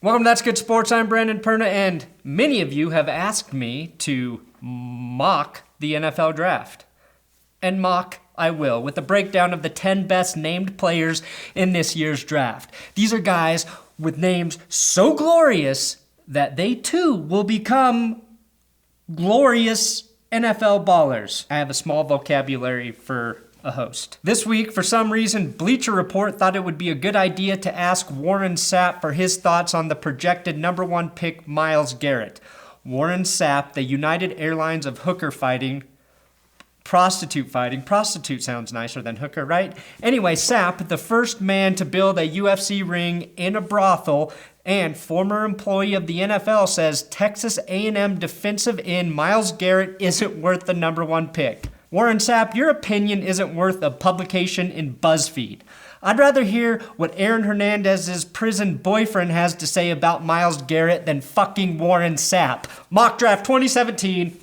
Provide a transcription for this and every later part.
Welcome to That's Good Sports. I'm Brandon Perna, and many of you have asked me to mock the NFL draft. And mock I will, with a breakdown of the 10 best named players in this year's draft. These are guys with names so glorious that they too will become glorious NFL ballers. I have a small vocabulary for a host. This week, for some reason, Bleacher Report thought it would be a good idea to ask Warren Sapp for his thoughts on the projected number 1 pick, Myles Garrett. Warren Sapp, the United Airlines of prostitute fighting. Prostitute sounds nicer than hooker, right? Anyway, Sapp, the first man to build a UFC ring in a brothel and former employee of the NFL, says Texas A&M defensive end Myles Garrett isn't worth the number 1 pick. Warren Sapp, your opinion isn't worth a publication in BuzzFeed. I'd rather hear what Aaron Hernandez's prison boyfriend has to say about Myles Garrett than fucking Warren Sapp. Mock Draft 2017.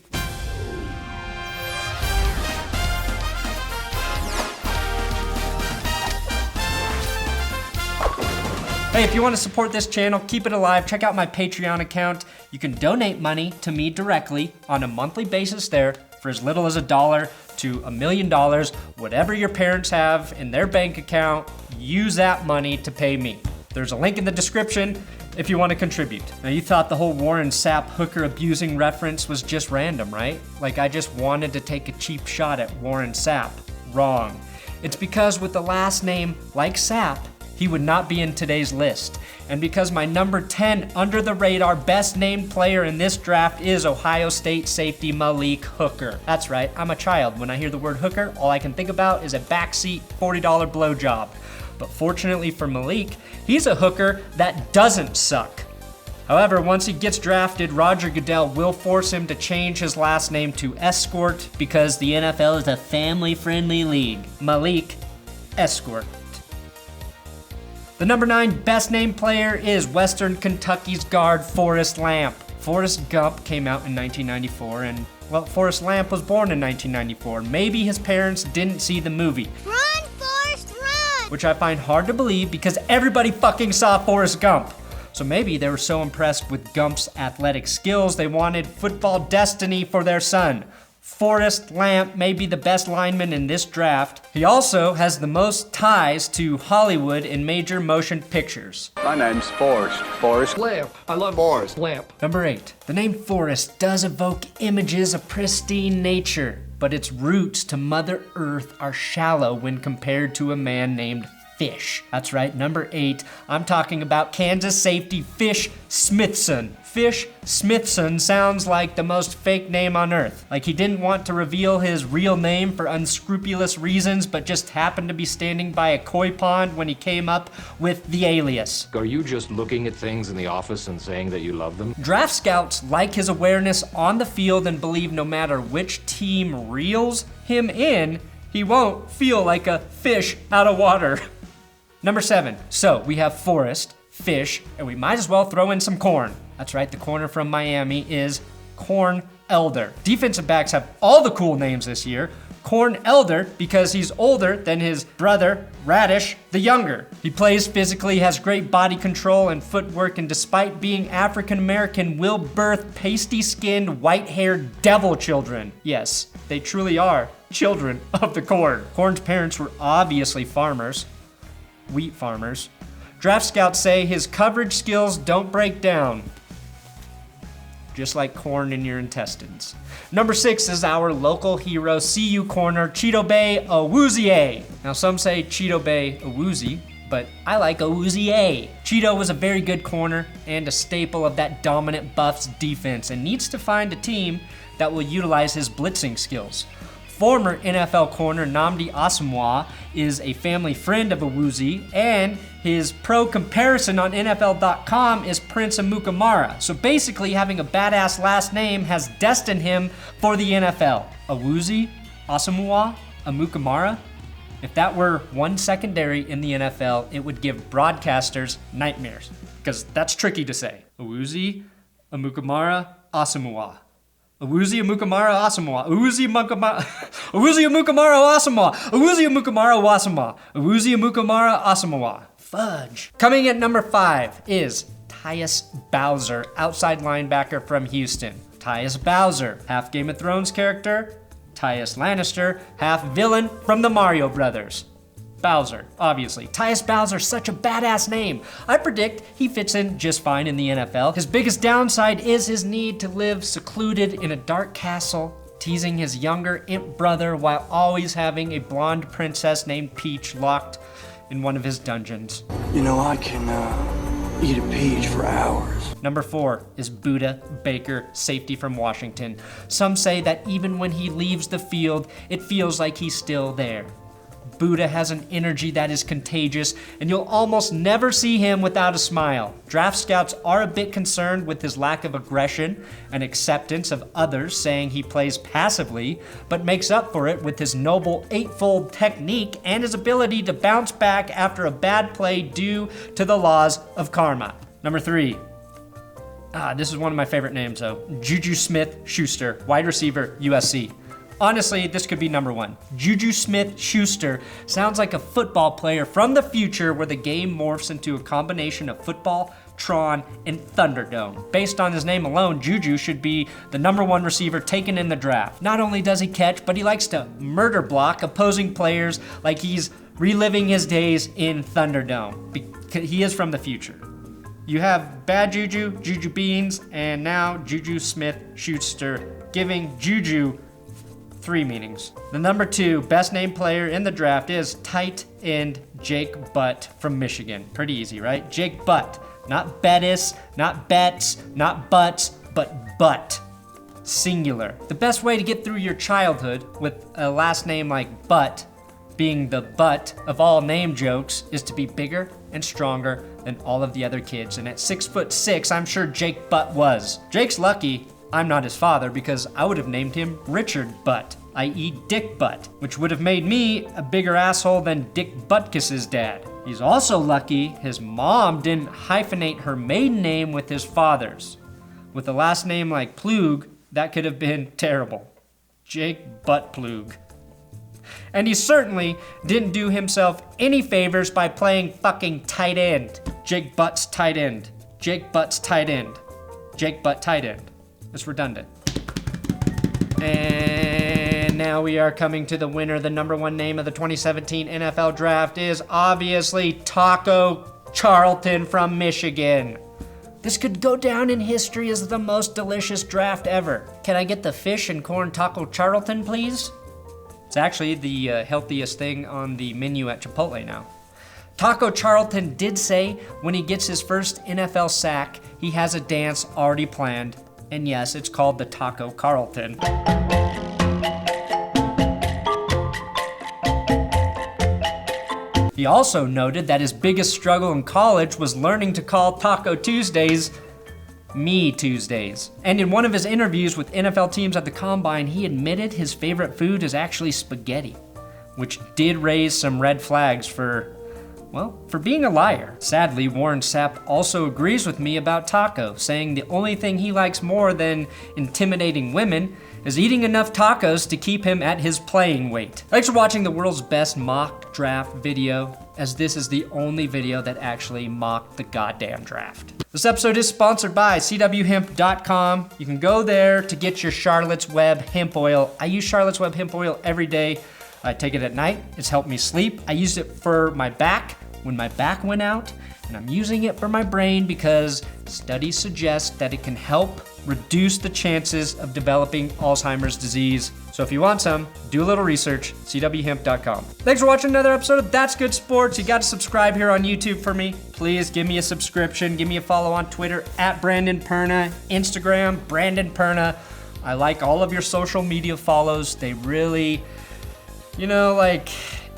Hey, if you want to support this channel, keep it alive, check out my Patreon account. You can donate money to me directly on a monthly basis there for as little as $1 to $1 million. Whatever your parents have in their bank account, use that money to pay me. There's a link in the description if you want to contribute. Now, you thought the whole Warren Sapp hooker abusing reference was just random, right? Like I just wanted to take a cheap shot at Warren Sapp. Wrong. It's because with the last name like Sapp, he would not be in today's list. And because my number 10 under the radar best named player in this draft is Ohio State safety Malik Hooker. That's right, I'm a child. When I hear the word hooker, all I can think about is a backseat $40 blowjob. But fortunately for Malik, he's a hooker that doesn't suck. However, once he gets drafted, Roger Goodell will force him to change his last name to Escort because the NFL is a family-friendly league. Malik Escort. The number 9 best named player is Western Kentucky's guard Forrest Lamp. Forrest Gump came out in 1994 and, well, Forrest Lamp was born in 1994. Maybe his parents didn't see the movie. Run, Forrest, run! Which I find hard to believe because everybody fucking saw Forrest Gump. So maybe they were so impressed with Gump's athletic skills they wanted football destiny for their son. Forrest Lamp may be the best lineman in this draft. He also has the most ties to Hollywood in major motion pictures. My name's Forrest Lamp. I love Forrest Lamp. Number 8. The name Forrest does evoke images of pristine nature, but its roots to Mother Earth are shallow when compared to a man named Fish. That's right, number 8. I'm talking about Kansas safety Fish Smithson. Fish Smithson sounds like the most fake name on earth. Like he didn't want to reveal his real name for unscrupulous reasons, but just happened to be standing by a koi pond when he came up with the alias. Are you just looking at things in the office and saying that you love them? Draft scouts like his awareness on the field and believe no matter which team reels him in, he won't feel like a fish out of water. Number 7. So we have Forrest, Fish, and we might as well throw in some corn. That's right, the corner from Miami is Corn Elder. Defensive backs have all the cool names this year. Corn Elder because he's older than his brother, Radish, the younger. He plays physically, has great body control and footwork, and despite being African American, will birth pasty-skinned, white-haired devil children. Yes, they truly are children of the corn. Corn's parents were obviously farmers. Wheat farmers. Draft scouts say his coverage skills don't break down. Just like corn in your intestines. Number 6 is our local hero, CU corner, Chidobe Awuzie. Now some say Chidobe Awuzie, but I like Awuzie. Cheeto was a very good corner and a staple of that dominant Buffs defense and needs to find a team that will utilize his blitzing skills. Former NFL corner Nnamdi Asomugha is a family friend of Awuzie, and his pro comparison on NFL.com is Prince Amukamara. So basically, having a badass last name has destined him for the NFL. Awuzie, Asomugha, Amukamara. If that were one secondary in the NFL, it would give broadcasters nightmares, because that's tricky to say. Awuzie, Amukamara, Asomugha. Awuzie Amukamara Asomugha. Awuzie Amukamara Asomugha. Awuzie Amukamara Asomugha. Awuzie Amukamara Asomugha. Fudge. Coming at number 5 is Caius Bowser, outside linebacker from Houston. Caius Bowser, half Game of Thrones character. Tywin Lannister, half villain from the Mario Brothers. Bowser, obviously. Caius Bowser, such a badass name. I predict he fits in just fine in the NFL. His biggest downside is his need to live secluded in a dark castle, teasing his younger imp brother while always having a blonde princess named Peach locked in one of his dungeons. You know, I can eat a peach for hours. Number 4 is Budda Baker, safety from Washington. Some say that even when he leaves the field, it feels like he's still there. Budda has an energy that is contagious, and you'll almost never see him without a smile. Draft scouts are a bit concerned with his lack of aggression and acceptance of others, saying he plays passively, but makes up for it with his noble eightfold technique and his ability to bounce back after a bad play due to the laws of karma. Number 3. This is one of my favorite names though. JuJu Smith-Schuster, wide receiver, USC. Honestly, this could be number 1. JuJu Smith-Schuster sounds like a football player from the future where the game morphs into a combination of football, Tron, and Thunderdome. Based on his name alone, JuJu should be the number 1 receiver taken in the draft. Not only does he catch, but he likes to murder block opposing players like he's reliving his days in Thunderdome. Because he is from the future. You have bad Juju, Juju Beans, and now JuJu Smith-Schuster, giving Juju 3 meanings. The number 2 best named player in the draft is tight end Jake Butt from Michigan. Pretty easy, right? Jake Butt. Not Bettis, not Betts, not Butts, but Butt. Singular. The best way to get through your childhood with a last name like Butt being the butt of all name jokes is to be bigger and stronger than all of the other kids. And at 6'6", I'm sure Jake Butt was. Jake's lucky I'm not his father because I would have named him Richard Butt, i.e. Dick Butt, which would have made me a bigger asshole than Dick Butkus's dad. He's also lucky his mom didn't hyphenate her maiden name with his father's. With a last name like Plug, that could have been terrible. Jake Butt Plug. And he certainly didn't do himself any favors by playing fucking tight end. Jake Butt's tight end. Jake Butt's tight end. Jake Butt tight end. It's redundant. And now we are coming to the winner. The number 1 name of the 2017 NFL Draft is obviously Taco Charlton from Michigan. This could go down in history as the most delicious draft ever. Can I get the fish and corn Taco Charlton, please? It's actually the healthiest thing on the menu at Chipotle now. Taco Charlton did say when he gets his first NFL sack, he has a dance already planned. And yes, it's called the Taco Carlton. He also noted that his biggest struggle in college was learning to call Taco Tuesdays Me Tuesdays. And in one of his interviews with NFL teams at the Combine, he admitted his favorite food is actually spaghetti, which did raise some red flags for being a liar. Sadly, Warren Sapp also agrees with me about Taco, saying the only thing he likes more than intimidating women is eating enough tacos to keep him at his playing weight. Thanks for watching the world's best mock draft video, as this is the only video that actually mocked the goddamn draft. This episode is sponsored by CWHemp.com. You can go there to get your Charlotte's Web hemp oil. I use Charlotte's Web hemp oil every day. I take it at night. It's helped me sleep. I used it for my back when my back went out, and I'm using it for my brain because studies suggest that it can help reduce the chances of developing Alzheimer's disease. So if you want some, do a little research, CWHemp.com. Thanks for watching another episode of That's Good Sports. You got to subscribe here on YouTube for me. Please give me a subscription. Give me a follow on Twitter at Brandon Perna, Instagram, Brandon Perna. I like all of your social media follows. They really, like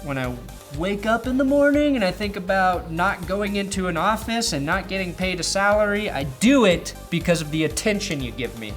when I wake up in the morning and I think about not going into an office and not getting paid a salary, I do it because of the attention you give me.